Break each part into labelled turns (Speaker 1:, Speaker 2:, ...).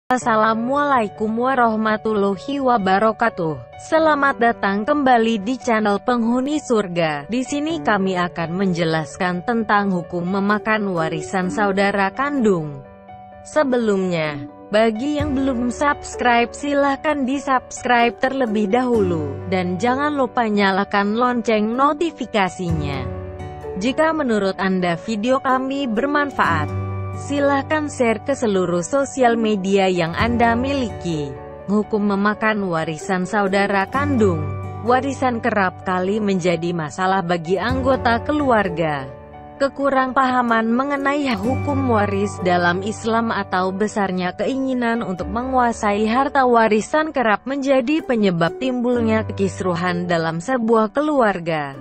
Speaker 1: Assalamualaikum warahmatullahi wabarakatuh. Selamat datang kembali di channel Penghuni Surga. Di sini kami akan menjelaskan tentang hukum memakan warisan saudara kandung. Sebelumnya, bagi yang belum subscribe silahkan di-subscribe terlebih dahulu, dan jangan lupa nyalakan lonceng notifikasinya. Jika menurut Anda video kami bermanfaat, silahkan share ke seluruh sosial media yang Anda miliki. Hukum memakan warisan saudara kandung. Warisan kerap kali menjadi masalah bagi anggota keluarga. Kekurang pahaman mengenai hukum waris dalam Islam atau besarnya keinginan untuk menguasai harta warisan kerap menjadi penyebab timbulnya kekisruhan dalam sebuah keluarga.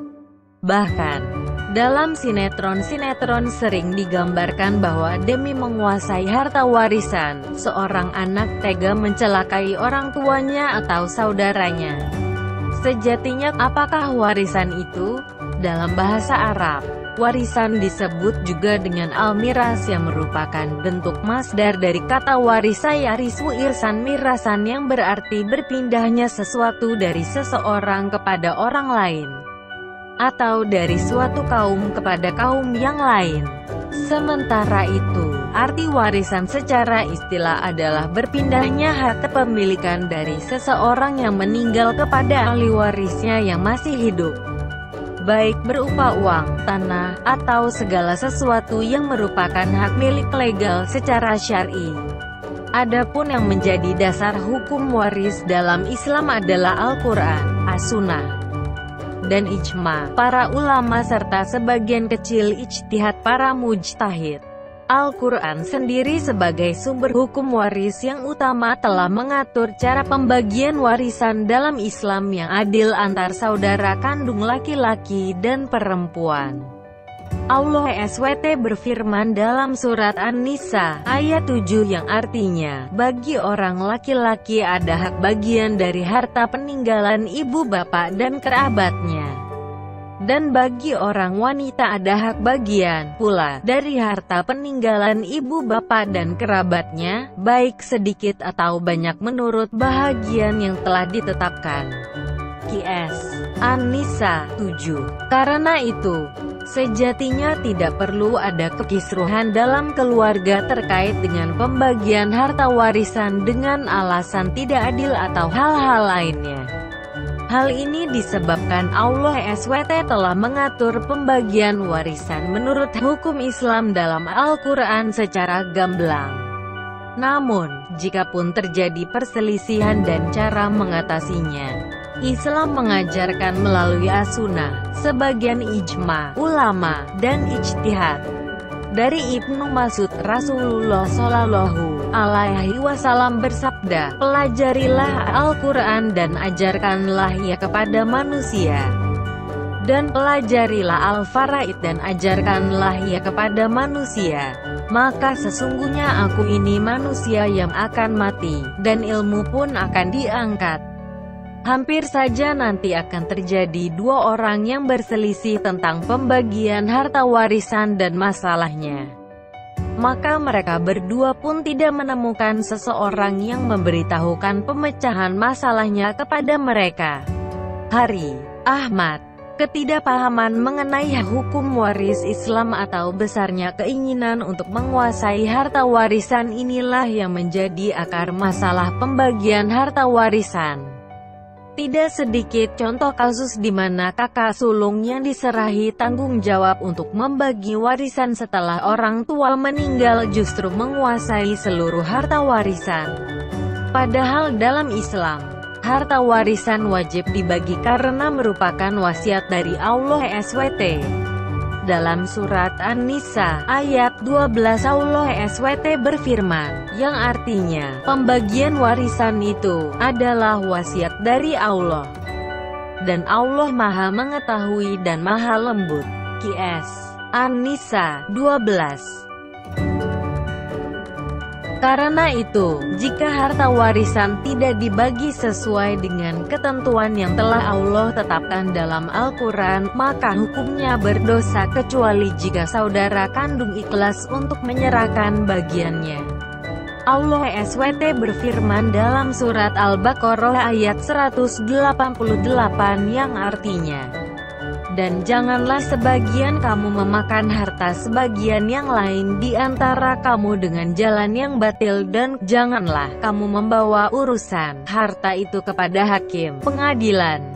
Speaker 1: Bahkan, dalam sinetron-sinetron sering digambarkan bahwa demi menguasai harta warisan, seorang anak tega mencelakai orang tuanya atau saudaranya. Sejatinya, apakah warisan itu? Dalam bahasa Arab, warisan disebut juga dengan al-miras yang merupakan bentuk masdar dari kata warisa yarisu irsan mirasan yang berarti berpindahnya sesuatu dari seseorang kepada orang lain, atau dari suatu kaum kepada kaum yang lain. Sementara itu, arti warisan secara istilah adalah berpindahnya hak kepemilikan dari seseorang yang meninggal kepada ahli warisnya yang masih hidup, baik berupa uang, tanah, atau segala sesuatu yang merupakan hak milik legal secara syar'i. Adapun yang menjadi dasar hukum waris dalam Islam adalah Al-Quran, As-Sunnah, dan ijma para ulama serta sebagian kecil ijtihad para mujtahid. Al-Quran sendiri sebagai sumber hukum waris yang utama telah mengatur cara pembagian warisan dalam Islam yang adil antar saudara kandung laki-laki dan perempuan. Allah SWT berfirman dalam surat An-Nisa ayat 7 yang artinya, bagi orang laki-laki ada hak bagian dari harta peninggalan ibu bapak dan kerabatnya, dan bagi orang wanita ada hak bagian pula dari harta peninggalan ibu bapak dan kerabatnya, baik sedikit atau banyak menurut bahagian yang telah ditetapkan. Qs. An-Nisa 7. Karena itu, sejatinya tidak perlu ada kekisruhan dalam keluarga terkait dengan pembagian harta warisan dengan alasan tidak adil atau hal-hal lainnya. Hal ini disebabkan Allah SWT telah mengatur pembagian warisan menurut hukum Islam dalam Al-Quran secara gamblang. Namun, jikapun terjadi perselisihan dan cara mengatasinya, Islam mengajarkan melalui as-sunnah, sebagian ijma ulama, dan ijtihad. Dari Ibnu Mas'ud, Rasulullah Shallallahu Alaihi Wasallam bersabda, pelajarilah Al-Quran dan ajarkanlah ia kepada manusia. Dan pelajarilah Al-Faraid dan ajarkanlah ia kepada manusia. Maka sesungguhnya aku ini manusia yang akan mati, dan ilmu pun akan diangkat. Hampir saja nanti akan terjadi dua orang yang berselisih tentang pembagian harta warisan dan masalahnya. Maka mereka berdua pun tidak menemukan seseorang yang memberitahukan pemecahan masalahnya kepada mereka. Hari Ahmad. Ketidakpahaman mengenai hukum waris Islam atau besarnya keinginan untuk menguasai harta warisan inilah yang menjadi akar masalah pembagian harta warisan. Tidak sedikit contoh kasus di mana kakak sulung yang diserahi tanggung jawab untuk membagi warisan setelah orang tua meninggal justru menguasai seluruh harta warisan. Padahal dalam Islam, harta warisan wajib dibagi karena merupakan wasiat dari Allah SWT. Dalam surat An-Nisa ayat 12 Allah SWT berfirman, yang artinya, pembagian warisan itu adalah wasiat dari Allah. Dan Allah Maha Mengetahui dan Maha Lembut. Qs. An-Nisa 12. Karena itu, jika harta warisan tidak dibagi sesuai dengan ketentuan yang telah Allah tetapkan dalam Al-Quran, maka hukumnya berdosa kecuali jika saudara kandung ikhlas untuk menyerahkan bagiannya. Allah SWT berfirman dalam surat Al-Baqarah ayat 188 yang artinya, dan janganlah sebagian kamu memakan harta sebagian yang lain di antara kamu dengan jalan yang batil, dan janganlah kamu membawa urusan harta itu kepada hakim pengadilan,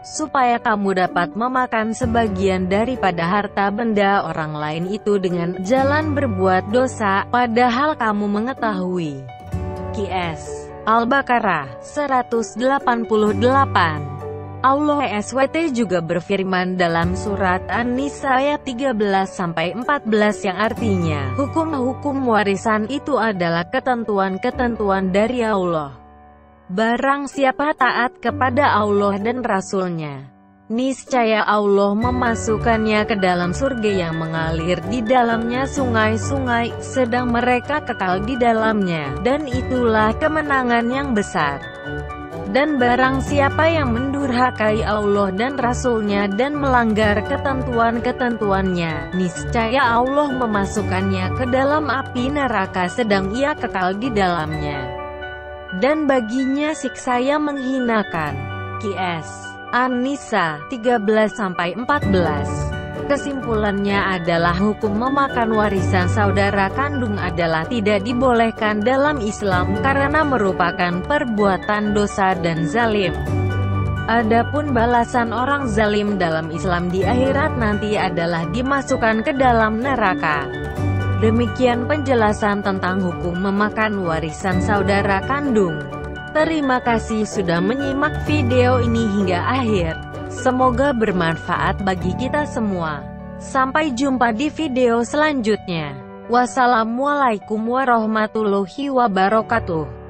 Speaker 1: supaya kamu dapat memakan sebagian daripada harta benda orang lain itu dengan jalan berbuat dosa, padahal kamu mengetahui. QS Al-Baqarah 188. Allah SWT juga berfirman dalam surat An-Nisa ayat 13-14 yang artinya, hukum-hukum warisan itu adalah ketentuan-ketentuan dari Allah. Barang siapa taat kepada Allah dan Rasul-Nya, niscaya Allah memasukkannya ke dalam surga yang mengalir di dalamnya sungai-sungai, sedang mereka kekal di dalamnya, dan itulah kemenangan yang besar. Dan barang siapa yang mendurhakai Allah dan Rasul-Nya dan melanggar ketentuan-ketentuannya, niscaya Allah memasukkannya ke dalam api neraka sedang ia kekal di dalamnya, dan baginya siksa yang menghinakan. QS An-Nisa 13-14. Kesimpulannya adalah hukum memakan warisan saudara kandung adalah tidak dibolehkan dalam Islam karena merupakan perbuatan dosa dan zalim. Adapun balasan orang zalim dalam Islam di akhirat nanti adalah dimasukkan ke dalam neraka. Demikian penjelasan tentang hukum memakan warisan saudara kandung. Terima kasih sudah menyimak video ini hingga akhir. Semoga bermanfaat bagi kita semua. Sampai jumpa di video selanjutnya. Wassalamualaikum warahmatullahi wabarakatuh.